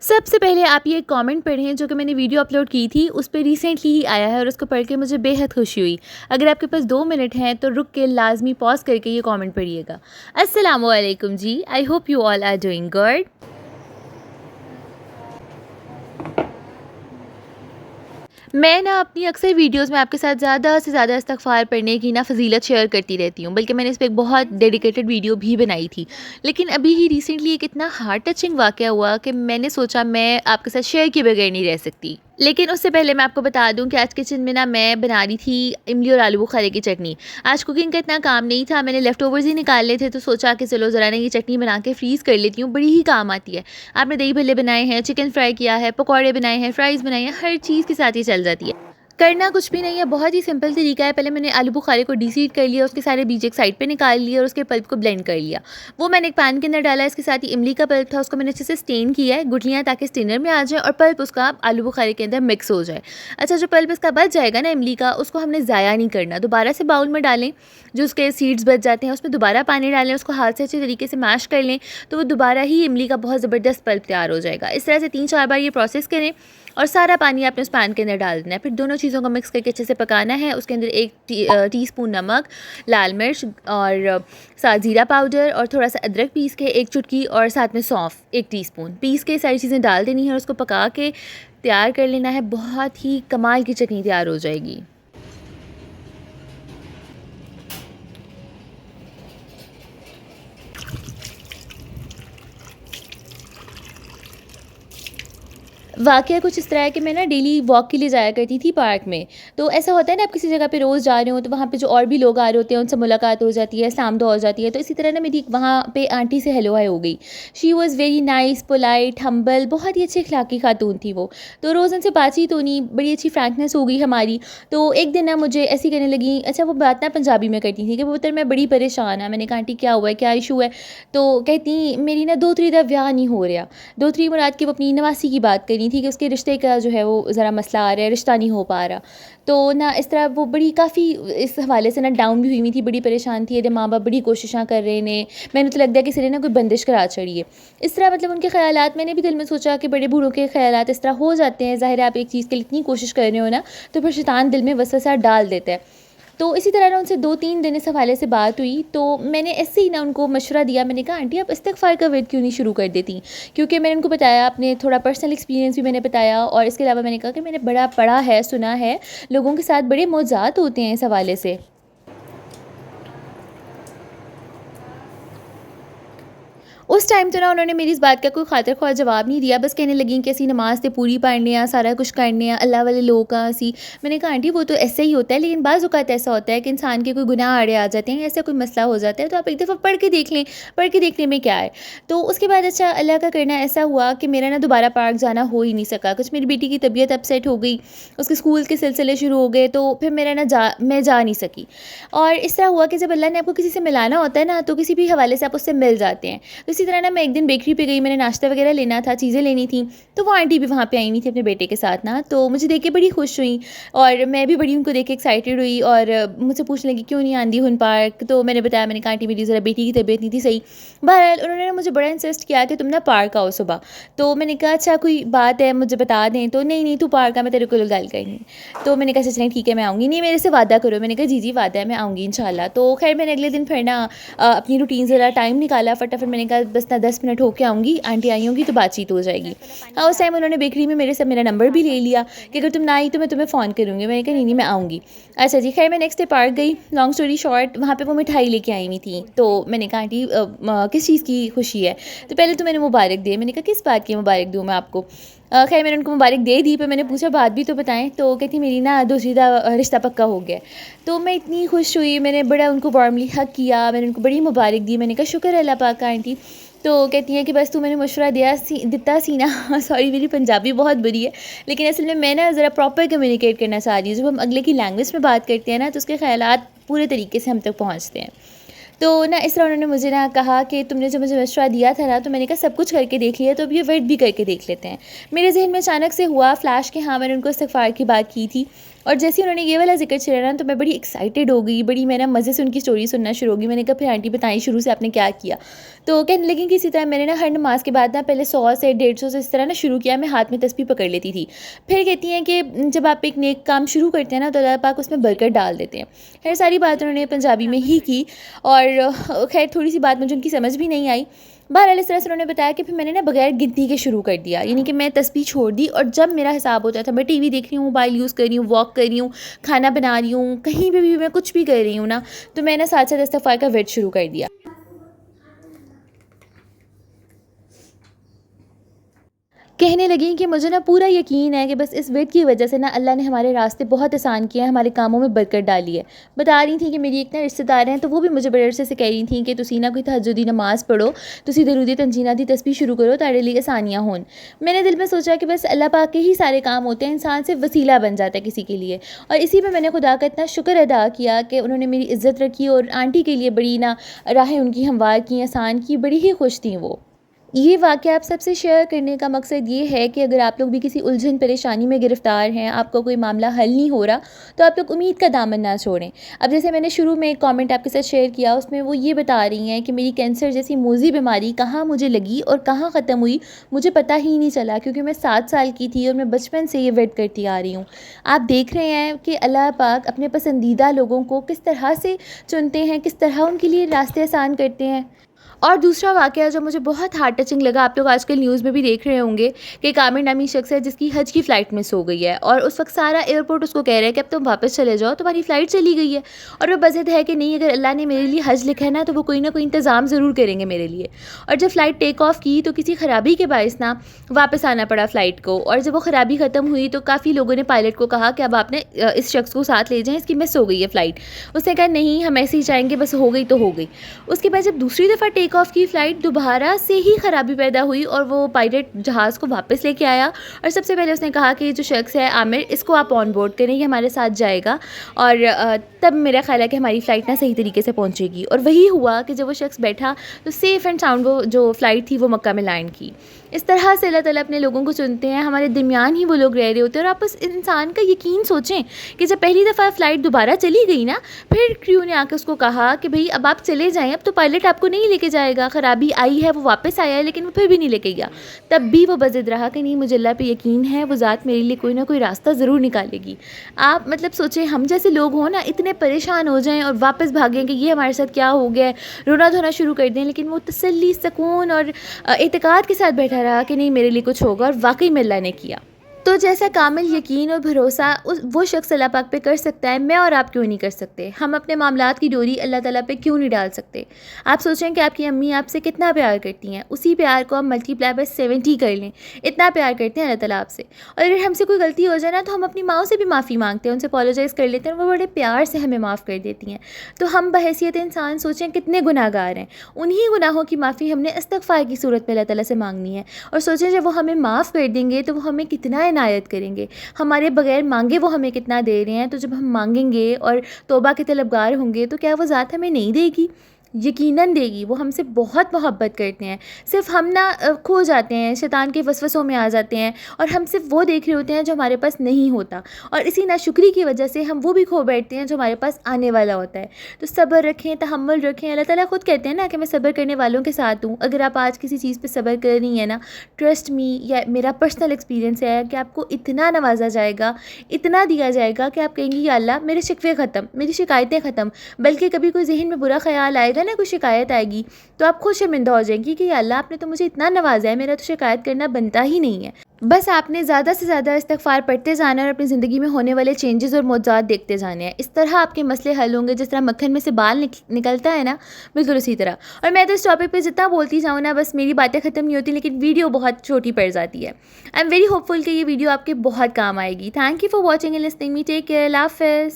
سب سے پہلے آپ یہ ایک کامنٹ پڑھیں جو کہ میں نے ویڈیو اپلوڈ کی تھی، اس پہ ریسنٹلی ہی آیا ہے اور اس کو پڑھ کے مجھے بے حد خوشی ہوئی۔ اگر آپ کے پاس 2 منٹ ہیں تو رک کے لازمی پاز کر کے یہ کامنٹ پڑھیے گا۔ السلام علیکم جی، I hope you all are doing good. میں اپنی اکثر ویڈیوز میں آپ کے ساتھ زیادہ سے زیادہ استغفار پڑھنے کی فضیلت شیئر کرتی رہتی ہوں، بلکہ میں نے اس پہ ایک بہت ڈیڈیکیٹڈ ویڈیو بھی بنائی تھی، لیکن ابھی ہی ریسنٹلی ایک اتنا ہارٹ ٹچنگ واقعہ ہوا کہ میں نے سوچا میں آپ کے ساتھ شیئر کیے بغیر نہیں رہ سکتی۔ لیکن اس سے پہلے میں آپ کو بتا دوں کہ آج کچن میں میں بنا رہی تھی املی اور آلو بخارے کی چٹنی۔ آج کوکنگ کا اتنا کام نہیں تھا، میں نے لیفٹ اوورز ہی نکال لیے تھے، تو سوچا کہ چلو ذرا یہ چٹنی بنا کے فریز کر لیتی ہوں، بڑی ہی کام آتی ہے۔ آپ نے دہی بھلے بنائے ہیں، چکن فرائی کیا ہے، پکوڑے بنائے ہیں، فرائز بنائی ہیں، ہر چیز کے ساتھ یہ چل جاتی ہے۔ کرنا کچھ بھی نہیں ہے، بہت ہی سمپل طریقہ ہے۔ پہلے میں نے آلو بخارے کو ڈی سیڈ کر لیا، اس کے سارے بیج ایک سائڈ پہ نکال لیے اور اس کے پلپ کو بلینڈ کر لیا۔ وہ میں نے ایک پین کے اندر ڈالا، اس کے ساتھ ہی املی کا پلپ تھا، اس کو میں نے اچھے سے اسٹین کیا ہے گٹلیاں، تاکہ اسٹینر میں آ جائے اور پلپ اس کا آلو بخارے کے اندر مکس ہو جائے۔ اچھا، جو پلپ اس کا بچ جائے گا املی کا، اس کو ہم نے ضائع نہیں کرنا، دوبارہ سے باؤل میں ڈالیں، جو اس کے سیڈز بچ جاتے ہیں اس میں دوبارہ پانی ڈالیں، اس کو ہاتھ سے اچھے طریقے سے میش کر لیں، تو وہ دوبارہ ہی املی کا بہت زبردست پلپ تیار ہو جائے گا۔ اس طرح سے 3-4 بار یہ پروسیس کریں اور سارا پانی آپ نے اس پین کے اندر ڈال دینا ہے۔ پھر دونوں چیزوں کو مکس کر کے اچھے سے پکانا ہے۔ اس کے اندر 1 ٹی اسپون نمک، لال مرچ اور ساتھ زیرہ پاؤڈر اور تھوڑا سا ادرک پیس کے 1 چٹکی، اور ساتھ میں سونف 1 ٹی اسپون پیس کے ساری چیزیں ڈال دینی ہے اور اس کو پکا کے تیار کر لینا ہے۔ بہت ہی کمال کی چٹنی تیار ہو جائے گی۔ واقعہ کچھ اس طرح ہے کہ میں ڈیلی واک کے لیے جایا کرتی تھی پارک میں۔ تو ایسا ہوتا ہے آپ کسی جگہ پہ روز جا رہے ہو تو وہاں پہ جو اور بھی لوگ آ رہے ہوتے ہیں ان سے ملاقات ہو جاتی ہے، سلام دعا ہو جاتی ہے۔ تو اسی طرح میری وہاں پہ آنٹی سے ہیلو ہائی ہو گئی۔ She was very nice, polite, humble, بہت ہی اچھی اخلاقی خاتون تھی وہ۔ تو روز ان سے بات چیت ہونی، بڑی اچھی فرینکنیس ہو گئی ہماری۔ تو ایک دن مجھے ایسی کرنے لگی، اچھا وہ بات پنجابی میں کرتی تھی کہ پتر میں بڑی پریشان ہوں۔ میں نے کہا آنٹی کیا ہوا ہے، کیا ایشو ہے؟ تو کہتی میری 2-3 دفعہ بیاہ نہیں ہو رہا۔ 2-3 مراد کے وہ اپنی نواسی کی بات کرنی تھی کہ اس کے رشتے کا جو ہے وہ ذرا مسئلہ آ رہا ہے، رشتہ نہیں ہو پا رہا۔ تو اس طرح وہ بڑی کافی اس حوالے سے ڈاؤن بھی ہوئی تھی، بڑی پریشان تھی۔ ماں باپ بڑی کوششاں کر رہے ہیں، میں نے تو لگتا ہے کہ سرے کوئی بندش کرا چڑھی ہے۔ اس طرح ان کے خیالات، میں نے بھی دل میں سوچا کہ بڑے بوڑھوں کے خیالات اس طرح ہو جاتے ہیں، ظاہر ہے آپ ایک چیز کے لیے اتنی کوشش کر رہے ہو تو پھر شیطان دل میں وسوسہ ڈال دیتا ہے۔ تو اسی طرح ان سے 2-3 دن اس حوالے سے بات ہوئی، تو میں نے ایسے ہی ان کو مشورہ دیا۔ میں نے کہا آنٹی آپ استغفار کا ورد کیوں نہیں شروع کر دیتی؟ کیونکہ میں نے ان کو بتایا، اپنے تھوڑا پرسنل ایکسپیرینس بھی میں نے بتایا، اور اس کے علاوہ میں نے کہا کہ میں نے بڑا پڑھا ہے، سنا ہے، لوگوں کے ساتھ بڑے معجزات ہوتے ہیں اس حوالے سے۔ اس ٹائم تو انہوں نے میری اس بات کا کوئی خاطر خواہ جواب نہیں دیا، بس کہنے لگیں کہ اسی نماز تے پوری پڑھنے ہیں، سارا کچھ کرنے ہیں، اللہ والے لوگ اسی۔ میں نے کہا آنٹی وہ تو ایسا ہی ہوتا ہے، لیکن بعض اوقات ایسا ہوتا ہے کہ انسان کے کوئی گناہ آڑے آ جاتے ہیں، ایسا کوئی مسئلہ ہو جاتا ہے، تو آپ ایک دفعہ پڑھ کے دیکھ لیں، پڑھ کے دیکھنے میں کیا ہے۔ تو اس کے بعد اچھا اللہ کا کرنا ایسا ہوا کہ میرا دوبارہ پارک جانا ہو ہی نہیں سکا۔ کچھ میری بیٹی کی طبیعت اپسیٹ ہو گئی، اس کے اسکول کے سلسلے شروع ہو گئے، تو پھر میں جا نہیں سکی۔ اور اس طرح ہوا کہ جب اللہ نے آپ کو کسی سے ملانا ہوتا ہے تو کسی بھی حوالے سے آپ اس سے مل جاتے ہیں۔ تو اسی طرح میں ایک دن بیکری پہ گئی، میں نے ناشتہ وغیرہ لینا تھا، چیزیں لینی تھیں، تو وہ آنٹی بھی وہاں پہ آئی ہوئی تھی اپنے بیٹے کے ساتھ تو مجھے دیکھ کے بڑی خوش ہوئی، اور میں بھی بڑی ان کو دیکھ کے ایکسائٹیڈ ہوئی، اور مجھ سے پوچھنے لگی کیوں نہیں آندی ہن پارک؟ تو میں نے بتایا، میں نے کہا آنٹی میری ذرا بیٹی کی طبیعت نہیں تھی صحیح۔ بہرحال انہوں نے مجھے بڑا انسسٹ کیا کہ تم پارک آؤ صبح۔ تو میں نے کہا اچھا کوئی بات ہے مجھے بتا دیں؟ تو نہیں تو پارک میں تیرے کو گل کرنی۔ تو میں نے کہا چلیں ٹھیک ہے میں آؤں گی، نہیں میرے سے وعدہ کرو۔ میں نے کہا جی وعدہ ہے، میں آؤں گی انشاءاللہ۔ تو خیر میں نے اگلے دن پھر اپنی روٹین ذرا ٹائم نکالا فٹافٹ، میں نے کہا بس 10 منٹ ہو کے آؤں گی، آنٹی آئی ہوں گی تو بات چیت ہو جائے گی۔ اس ٹائم انہوں نے بیکری میں میرے سے میرا نمبر بھی لے لیا کہ اگر تم نہ آئی تو میں تمہیں فون کروں گی۔ میں نے کہا نہیں میں آؤں گی۔ اچھا جی، خیر میں نیکسٹ ڈے پارک گئی، لانگ اسٹوری شارٹ، وہاں پہ وہ مٹھائی لے کے آئی ہوئی تھیں۔ تو میں نے کہا آنٹی کس چیز کی خوشی ہے؟ تو پہلے تو میں نے مبارک دیے۔ میں نے کہا کس بات کی مبارک دوں میں آپ کو؟ خیر میں نے ان کو مبارک دے دی، پھر میں نے پوچھا بات بھی تو بتائیں۔ تو کہتی میری دوسری رشتہ پکا ہو گیا۔ تو میں اتنی خوش ہوئی، میں نے بڑا ان کو وارملی حگ کیا، میں نے ان کو بڑی مبارک دی۔ میں نے کہا شکر ہے اللہ پاک کا آنٹی۔ تو کہتی ہیں کہ بس تو میں نے مشورہ دیتا سی نا سوری میری پنجابی بہت بری ہے، لیکن اصل میں ذرا پراپر کمیونیکیٹ کرنا چاہ رہی ہوں۔ جب ہم اگلے کی لینگویج میں بات کرتے ہیں تو اس کے خیالات پورے طریقے سے ہم تک پہنچتے ہیں۔ تو اس طرح انہوں نے مجھے کہا کہ تم نے جو مجھے مشورہ دیا تھا تو میں نے کہا سب کچھ کر کے دیکھ لیا، تو اب یہ ورد بھی کر کے دیکھ لیتے ہیں۔ میرے ذہن میں اچانک سے ہوا فلیش کہ ہاں میں نے ان کو استغفار کی بات کی تھی، اور جیسے انہوں نے یہ والا ذکر چھیڑا نا تو میں بڑی ایکسائٹیڈ ہو گئی، بڑی میں نا مزے سے ان کی اسٹوری سننا شروع ہو گئی. میں نے کہا پھر آنٹی بتائیں شروع سے آپ نے کیا کیا. تو کہنے لگیں کہ اسی طرح میں نے نا ہر نماز کے بعد نا پہلے 100 سے 150 سے اس طرح نا شروع کیا، میں ہاتھ میں تسبیح پکڑ لیتی تھی. پھر کہتی ہیں کہ جب آپ ایک نیک کام شروع کرتے ہیں نا تو اللہ پاک اس میں برکت ڈال دیتے ہیں. خیر ساری بات انہوں نے پنجابی میں ہی کی، اور خیر تھوڑی سی بات مجھے ان کی سمجھ بھی نہیں آئی. بہرحال اس طرح سے انہوں نے بتایا کہ پھر میں نے نا بغیر گنتی کے شروع کر دیا، یعنی کہ میں تسبیح چھوڑ دی، اور جب میرا حساب ہوتا تھا میں ٹی وی دیکھ رہی ہوں، موبائل یوز کر رہی ہوں، واک کر رہی ہوں، کھانا بنا رہی ہوں، کہیں پہ بھی میں کچھ بھی کر رہی ہوں نا، تو میں نے ساتھ ساتھ استغفار کا ورد شروع کر دیا. کہنے لگیں کہ مجھے نا پورا یقین ہے کہ بس اس ورد کی وجہ سے نا اللہ نے ہمارے راستے بہت آسان کیے ہیں، ہمارے کاموں میں برکت ڈالی ہے. بتا رہی تھیں کہ میری ایک نا رشتہ دار ہیں، تو وہ بھی مجھے بڑے عرصے سے کہہ رہی تھیں کہ تسی نا کوئی تہجدی نماز پڑھو، تسی درود تنجینہ دی تسبیح شروع کرو تاڑے لیے آسانیاں ہون. میں نے دل میں سوچا کہ بس اللہ پاک کے ہی سارے کام ہوتے ہیں، انسان سے وسیلہ بن جاتا ہے کسی کے لیے. اور اسی میں نے خدا کا اتنا شکر ادا کیا کہ انہوں نے میری عزت رکھی، اور آنٹی کے لیے بڑی نا راہیں ان کی ہموار کی، آسان کی، بڑی ہی خوش تھیں وہ. یہ واقعہ آپ سب سے شیئر کرنے کا مقصد یہ ہے کہ اگر آپ لوگ بھی کسی الجھن پریشانی میں گرفتار ہیں، آپ کا کوئی معاملہ حل نہیں ہو رہا، تو آپ لوگ امید کا دامن نہ چھوڑیں. اب جیسے میں نے شروع میں ایک کامنٹ آپ کے ساتھ شیئر کیا، اس میں وہ یہ بتا رہی ہیں کہ میری کینسر جیسی موذی بیماری کہاں مجھے لگی اور کہاں ختم ہوئی مجھے پتہ ہی نہیں چلا، کیونکہ میں 7 سال کی تھی اور میں بچپن سے یہ ویٹ کرتی آ رہی ہوں. آپ دیکھ رہے ہیں کہ اللہ پاک اپنے پسندیدہ لوگوں کو کس طرح سے چنتے ہیں، کس طرح ان کے لیے راستے آسان کرتے ہیں. اور دوسرا واقعہ جو مجھے بہت ہارٹ ٹچنگ لگا، آپ لوگ آج کل نیوز میں بھی دیکھ رہے ہوں گے کہ ایک عامر نامی شخص ہے جس کی حج کی فلائٹ مس ہو گئی ہے، اور اس وقت سارا ایئرپورٹ اس کو کہہ رہا ہے کہ اب تم واپس چلے جاؤ، تمہاری فلائٹ چلی گئی ہے. اور وہ بضد ہے کہ نہیں، اگر اللہ نے میرے لیے حج لکھا ہے نا تو وہ کوئی نہ کوئی انتظام ضرور کریں گے میرے لیے. اور جب فلائٹ ٹیک آف کی تو کسی خرابی کے باعث نا واپس آنا پڑا فلائٹ کو، اور جب وہ خرابی ختم ہوئی تو کافی لوگوں نے پائلٹ کو کہا کہ اب آپ نے اس شخص کو ساتھ لے جائیں، اس کی مس ہو گئی ہے فلائٹ. اس نے کہا نہیں، ہم ایسے ہی جائیں گے، بس ہو گئی تو ہو گئی. اس کے بعد جب دوسری دفعہ ٹیک آف کی فلائٹ، دوبارہ سے ہی خرابی پیدا ہوئی، اور وہ پائلٹ جہاز کو واپس لے کے آیا، اور سب سے پہلے اس نے کہا کہ یہ جو شخص ہے عامر، اس کو آپ آن بورڈ کریں، یہ ہمارے ساتھ جائے گا، اور تب میرا خیال ہے کہ ہماری فلائٹ نا صحیح طریقے سے پہنچے گی. اور وہی ہوا کہ جب وہ شخص بیٹھا تو سیف اینڈ ساؤنڈ وہ جو فلائٹ تھی وہ مکہ میں لینڈ کی. اس طرح سے اللہ تعالیٰ اپنے لوگوں کو چنتے ہیں، ہمارے درمیان ہی وہ لوگ رہ رہے ہوتے ہیں. اور آپ اس انسان کا یقین سوچیں کہ جب پہلی دفعہ فلائٹ دوبارہ چلی گئی نا، پھر کریو نے آ کے اس کو کہا کہ بھئی اب آپ چلے جائیں، اب تو پائلٹ آپ کو نہیں لے کے جائے گا، خرابی آئی ہے، وہ واپس آیا ہے لیکن وہ پھر بھی نہیں لے کے گیا. تب بھی وہ بضد رہا کہ نہیں، مجھے اللہ پہ یقین ہے، وہ ذات میرے لیے کوئی نہ کوئی راستہ ضرور نکالے گی. آپ مطلب سوچیں، ہم جیسے لوگ ہوں نا، اتنے پریشان ہو جائیں اور واپس بھاگیں کہ یہ ہمارے ساتھ کیا ہو گیا ہے، رونا دھونا شروع کر دیں، لیکن وہ تسلی، سکون اور اعتقاد کے ساتھ بیٹھا رہا کہ نہیں میرے لیے کچھ ہوگا، اور واقعی میں اللہ نے کیا. تو جیسا کامل یقین اور بھروسہ وہ شخص اللہ پاک پہ کر سکتا ہے، میں اور آپ کیوں نہیں کر سکتے؟ ہم اپنے معاملات کی ڈوری اللہ تعالیٰ پہ کیوں نہیں ڈال سکتے؟ آپ سوچیں کہ آپ کی امی آپ سے کتنا پیار کرتی ہیں، اسی پیار کو آپ ملٹی پلائی بائی 70 کر لیں، اتنا پیار کرتے ہیں اللہ تعالیٰ آپ سے. اور اگر ہم سے کوئی غلطی ہو جائے نا تو ہم اپنی ماؤں سے بھی معافی مانگتے ہیں، ان سے اپولوجائز کر لیتے ہیں، وہ بڑے پیار سے ہمیں معاف کر دیتی ہیں. تو ہم بحیثیت انسان سوچیں کتنے گناہ گار ہیں، انہی گناہوں کی معافی ہم نے استغفار کی صورت میں اللہ تعالیٰ سے مانگنی ہے. اور سوچیں جب وہ ہمیں معاف کر دیں گے تو وہ ہمیں کتنا عنایت کریں گے، ہمارے بغیر مانگے وہ ہمیں کتنا دے رہے ہیں. تو جب ہم مانگیں گے اور توبہ کے طلبگار ہوں گے تو کیا وہ ذات ہمیں نہیں دے گی؟ یقیناً دے گی. وہ ہم سے بہت محبت کرتے ہیں، صرف ہم نہ کھو جاتے ہیں، شیطان کے وسوسوں میں آ جاتے ہیں، اور ہم صرف وہ دیکھ رہے ہوتے ہیں جو ہمارے پاس نہیں ہوتا، اور اسی ناشکری کی وجہ سے ہم وہ بھی کھو بیٹھتے ہیں جو ہمارے پاس آنے والا ہوتا ہے. تو صبر رکھیں، تحمل رکھیں. اللہ تعالیٰ خود کہتے ہیں نا کہ میں صبر کرنے والوں کے ساتھ ہوں. اگر آپ آج کسی چیز پہ صبر کر رہی ہیں نا، ٹرسٹ می، یا میرا پرسنل ایکسپیرینس ہے کہ آپ کو اتنا نوازا جائے گا، اتنا دیا جائے گا کہ آپ کہیں گی یا اللہ میرے شکوے ختم، میری شکایتیں ختم. بلکہ کبھی کوئی ذہن میں برا خیال آئے گا نا، کوئی شکایت آئے گی، تو آپ خود شرمندہ ہو جائیں گی کہ یا اللہ آپ نے تو مجھے اتنا نوازا ہے، میرا تو شکایت کرنا بنتا ہی نہیں ہے. بس آپ نے زیادہ سے زیادہ استغفار پڑھتے جانا ہے اور اپنی زندگی میں ہونے والے چینجز اور معجزات دیکھتے جانے ہیں. اس طرح آپ کے مسئلے حل ہوں گے، جس طرح مکھن میں سے بال نکلتا ہے نا، بالکل اسی طرح. اور میں تو اس ٹاپک پہ جتنا بولتی جاؤں نا، بس میری باتیں ختم نہیں ہوتی، لیکن ویڈیو بہت چھوٹی پڑ جاتی ہے. I am very hopeful کہ یہ ویڈیو آپ کے بہت کام آئے گی. Thank you for watching and listening me. Take care. اللہ حافظ.